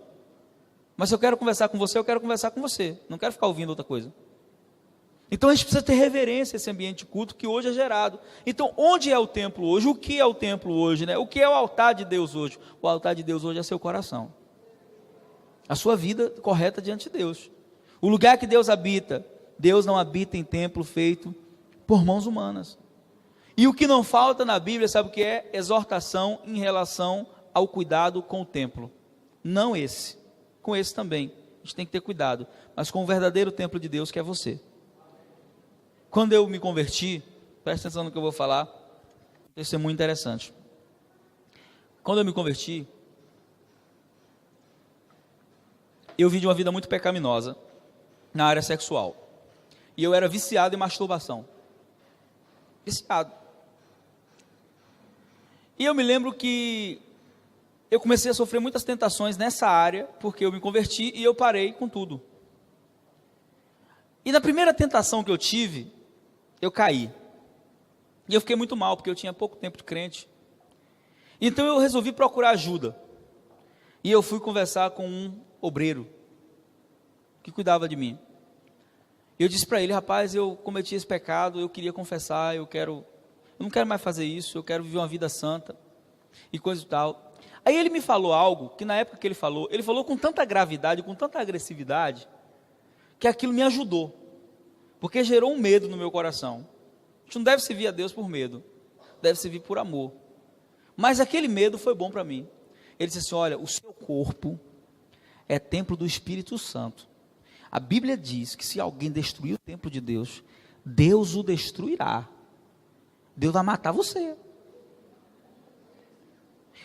mas se eu quero conversar com você, eu quero conversar com você, não quero ficar ouvindo outra coisa. Então a gente precisa ter reverência a esse ambiente de culto que hoje é gerado. Então onde é o templo hoje? O que é o templo hoje, né? O que é o altar de Deus hoje? O altar de Deus hoje é seu coração, a sua vida correta diante de Deus. O lugar que Deus habita, Deus não habita em templo feito por mãos humanas. E o que não falta na Bíblia, sabe o que é? Exortação em relação ao cuidado com o templo. Não esse, com esse também, a gente tem que ter cuidado, mas com o verdadeiro templo de Deus, que é você. Quando eu me converti, presta atenção no que eu vou falar, isso é muito interessante. Quando eu me converti, eu vim de uma vida muito pecaminosa na área sexual, e eu era viciado em masturbação, viciado. E eu me lembro que eu comecei a sofrer muitas tentações nessa área, porque eu me converti e eu parei com tudo. E na primeira tentação que eu tive, eu caí, e eu fiquei muito mal, porque eu tinha pouco tempo de crente. Então eu resolvi procurar ajuda, e eu fui conversar com um obreiro, que cuidava de mim. Eu disse para ele: rapaz, eu cometi esse pecado, eu queria confessar, eu não quero mais fazer isso, eu quero viver uma vida santa, e coisa e tal. Aí ele me falou algo, que na época que ele falou com tanta gravidade, com tanta agressividade, que aquilo me ajudou, porque gerou um medo no meu coração. A gente não deve servir a Deus por medo, deve servir por amor. Mas aquele medo foi bom para mim. Ele disse assim: olha, o seu corpo é templo do Espírito Santo. A Bíblia diz que se alguém destruir o templo de Deus, Deus o destruirá. Deus vai matar você.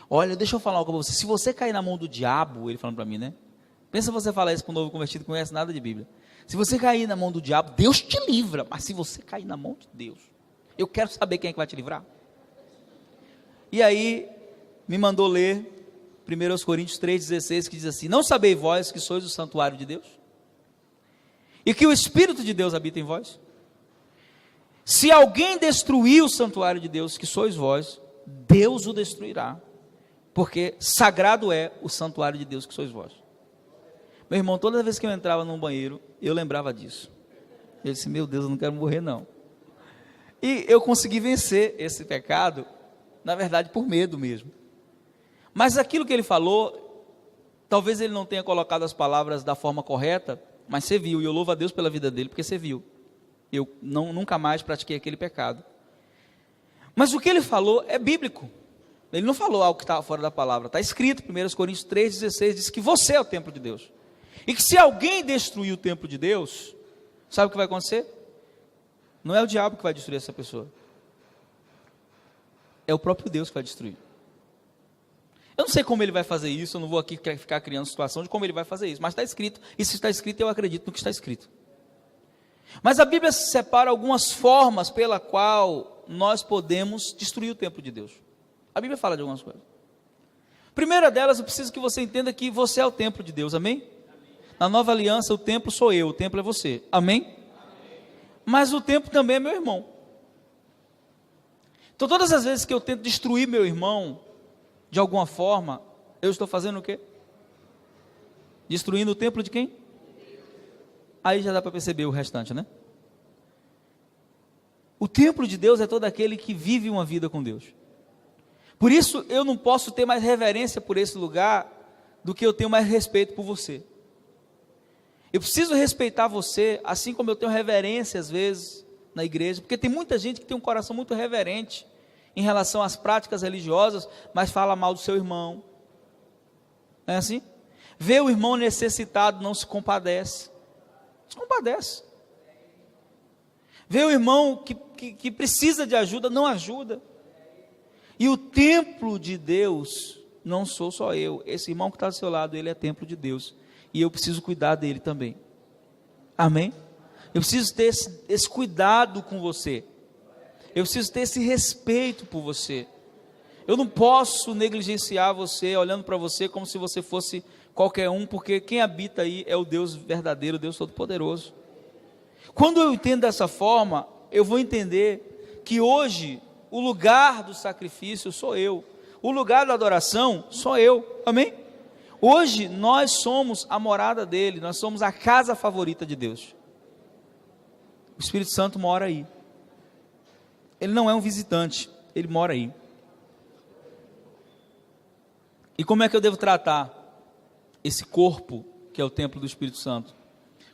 Olha, deixa eu falar algo para você. Se você cair na mão do diabo, ele falando para mim, né? Pensa você falar isso para um novo convertido que não conhece nada de Bíblia. Se você cair na mão do diabo, Deus te livra. Mas se você cair na mão de Deus, eu quero saber quem é que vai te livrar. E aí, me mandou ler 1 Coríntios 3,16, que diz assim: não sabeis vós que sois o santuário de Deus? E que o Espírito de Deus habita em vós? Se alguém destruir o santuário de Deus, que sois vós, Deus o destruirá. Porque sagrado é o santuário de Deus, que sois vós. Meu irmão, toda vez que eu entrava num banheiro, eu lembrava disso. Eu disse: meu Deus, eu não quero morrer não. E eu consegui vencer esse pecado, na verdade, por medo mesmo. Mas aquilo que ele falou, talvez ele não tenha colocado as palavras da forma correta, mas você viu, e eu louvo a Deus pela vida dele, porque você viu. Eu nunca mais pratiquei aquele pecado. Mas o que ele falou é bíblico. Ele não falou algo que estava fora da palavra. Está escrito, 1 Coríntios 3,16, diz que você é o templo de Deus. E que se alguém destruir o templo de Deus, sabe o que vai acontecer? Não é o diabo que vai destruir essa pessoa. É o próprio Deus que vai destruir. Eu não sei como ele vai fazer isso, eu não vou aqui ficar criando situação de como ele vai fazer isso, mas está escrito, e se está escrito, eu acredito no que está escrito. Mas a Bíblia separa algumas formas pela qual nós podemos destruir o templo de Deus. A Bíblia fala de algumas coisas. Primeira delas, eu preciso que você entenda que você é o templo de Deus, amém? Na nova aliança, o templo sou eu, o templo é você, amém? Mas o templo também é meu irmão. Então todas as vezes que eu tento destruir meu irmão, de alguma forma, eu estou fazendo o quê? Destruindo o templo de quem? Aí já dá para perceber o restante, né? O templo de Deus é todo aquele que vive uma vida com Deus. Por isso eu não posso ter mais reverência por esse lugar do que eu tenho mais respeito por você. Eu preciso respeitar você, assim como eu tenho reverência às vezes na igreja, porque tem muita gente que tem um coração muito reverente em relação às práticas religiosas, mas fala mal do seu irmão. Não é assim? Vê o irmão necessitado, não se compadece. Se compadece. Vê o irmão que precisa de ajuda, não ajuda. E o templo de Deus não sou só eu. Esse irmão que está do seu lado, ele é templo de Deus. E eu preciso cuidar dele também. Amém? Eu preciso ter esse cuidado com você. Eu preciso ter esse respeito por você. Eu não posso negligenciar você, olhando para você como se você fosse qualquer um, porque quem habita aí é o Deus verdadeiro, Deus Todo-Poderoso. Quando eu entendo dessa forma, eu vou entender que hoje o lugar do sacrifício sou eu, o lugar da adoração sou eu, amém? Hoje nós somos a morada dele, nós somos a casa favorita de Deus. O Espírito Santo mora aí. Ele não é um visitante, ele mora aí. E como é que eu devo tratar esse corpo que é o templo do Espírito Santo?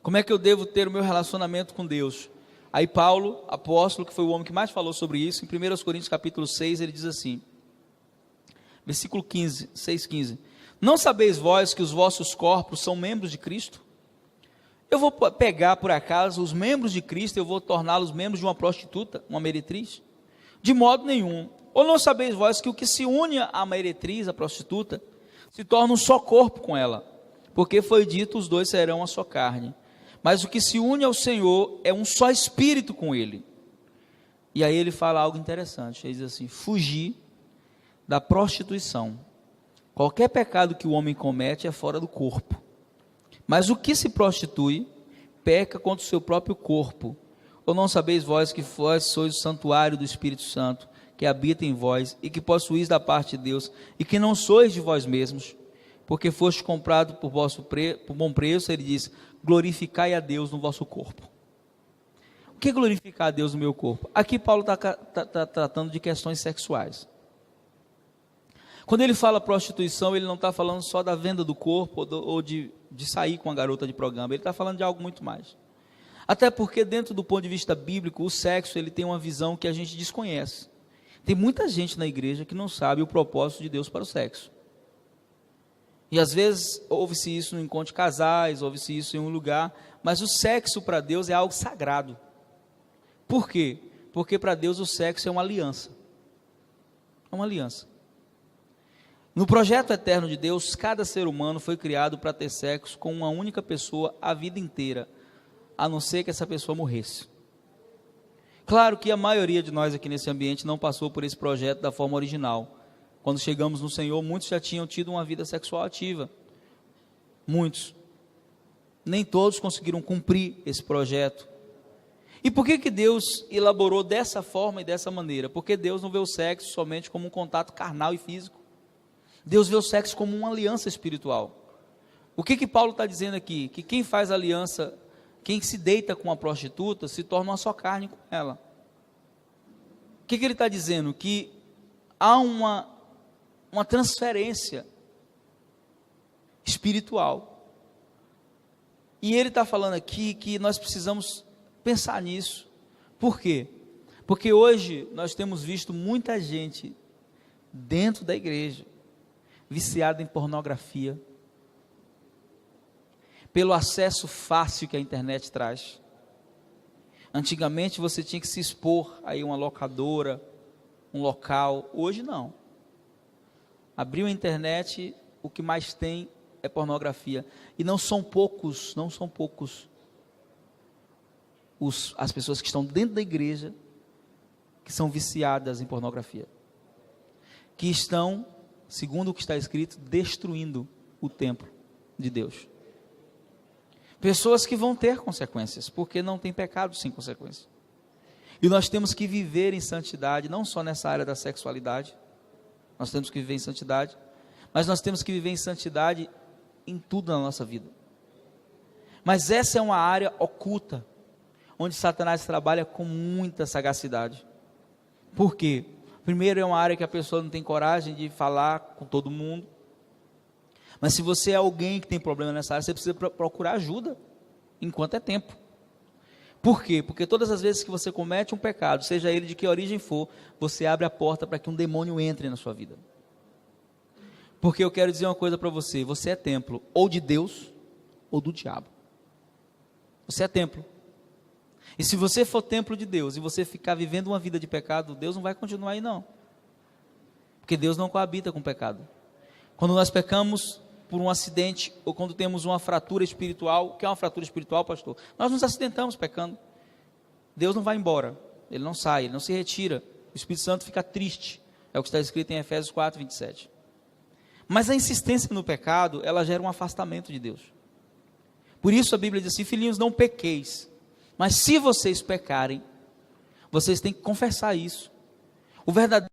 Como é que eu devo ter o meu relacionamento com Deus? Aí Paulo, apóstolo, que foi o homem que mais falou sobre isso, em 1 Coríntios capítulo 6, ele diz assim, versículo 15, 6,15: não sabeis vós que os vossos corpos são membros de Cristo? Eu vou pegar por acaso os membros de Cristo, eu vou torná-los membros de uma prostituta, uma meretriz? De modo nenhum. Ou não sabeis vós que o que se une à meretriz, à prostituta, se torna um só corpo com ela? Porque foi dito, os dois serão uma só carne. Mas o que se une ao Senhor é um só espírito com ele. E aí ele fala algo interessante, ele diz assim: fugir da prostituição. Qualquer pecado que o homem comete é fora do corpo. Mas o que se prostitui, peca contra o seu próprio corpo. Ou não sabeis vós que vós sois o santuário do Espírito Santo, que habita em vós, e que possuís da parte de Deus, e que não sois de vós mesmos, porque foste comprado por bom preço? Ele diz: glorificai a Deus no vosso corpo. O que é glorificar a Deus no meu corpo? Aqui Paulo está tratando de questões sexuais. Quando ele fala prostituição, ele não está falando só da venda do corpo, ou de sair com a garota de programa, ele está falando de algo muito mais. Até porque dentro do ponto de vista bíblico, o sexo ele tem uma visão que a gente desconhece. Tem muita gente na igreja que não sabe o propósito de Deus para o sexo. E às vezes ouve-se isso no encontro de casais, ouve-se isso em um lugar, mas o sexo para Deus é algo sagrado. Por quê? Porque para Deus o sexo é uma aliança. É uma aliança. No projeto eterno de Deus, cada ser humano foi criado para ter sexo com uma única pessoa a vida inteira, a não ser que essa pessoa morresse. Claro que a maioria de nós aqui nesse ambiente não passou por esse projeto da forma original. Quando chegamos no Senhor, muitos já tinham tido uma vida sexual ativa. Muitos. Nem todos conseguiram cumprir esse projeto. E por que Deus elaborou dessa forma e dessa maneira? Porque Deus não vê o sexo somente como um contato carnal e físico. Deus vê o sexo como uma aliança espiritual. O que Paulo está dizendo aqui? Que quem faz aliança, quem se deita com uma prostituta, se torna uma só carne com ela. O que ele está dizendo? Que há uma transferência espiritual. E ele está falando aqui que nós precisamos pensar nisso. Por quê? Porque hoje nós temos visto muita gente dentro da igreja viciada em pornografia, pelo acesso fácil que a internet traz. Antigamente você tinha que se expor aí uma locadora, um local. Hoje não. Abriu a internet, o que mais tem é pornografia. E não são poucos as pessoas que estão dentro da igreja que são viciadas em pornografia. Que estão, segundo o que está escrito, destruindo o templo de Deus. Pessoas que vão ter consequências, porque não tem pecado sem consequência. E nós temos que viver em santidade, não só nessa área da sexualidade, nós temos que viver em santidade, mas nós temos que viver em santidade em tudo na nossa vida. Mas essa é uma área oculta, onde Satanás trabalha com muita sagacidade. Por quê? Primeiro, é uma área que a pessoa não tem coragem de falar com todo mundo. Mas se você é alguém que tem problema nessa área, você precisa procurar ajuda, enquanto é tempo. Por quê? Porque todas as vezes que você comete um pecado, seja ele de que origem for, você abre a porta para que um demônio entre na sua vida. Porque eu quero dizer uma coisa para você, você é templo ou de Deus ou do diabo. Você é templo. E se você for templo de Deus e você ficar vivendo uma vida de pecado, Deus não vai continuar aí não. Porque Deus não coabita com o pecado. Quando nós pecamos por um acidente, ou quando temos uma fratura espiritual, o que é uma fratura espiritual, pastor? Nós nos acidentamos pecando. Deus não vai embora, Ele não sai, Ele não se retira. O Espírito Santo fica triste, é o que está escrito em Efésios 4, 27. Mas a insistência no pecado, ela gera um afastamento de Deus. Por isso a Bíblia diz assim, filhinhos, não pequeis. Mas se vocês pecarem, vocês têm que confessar isso. O verdadeiro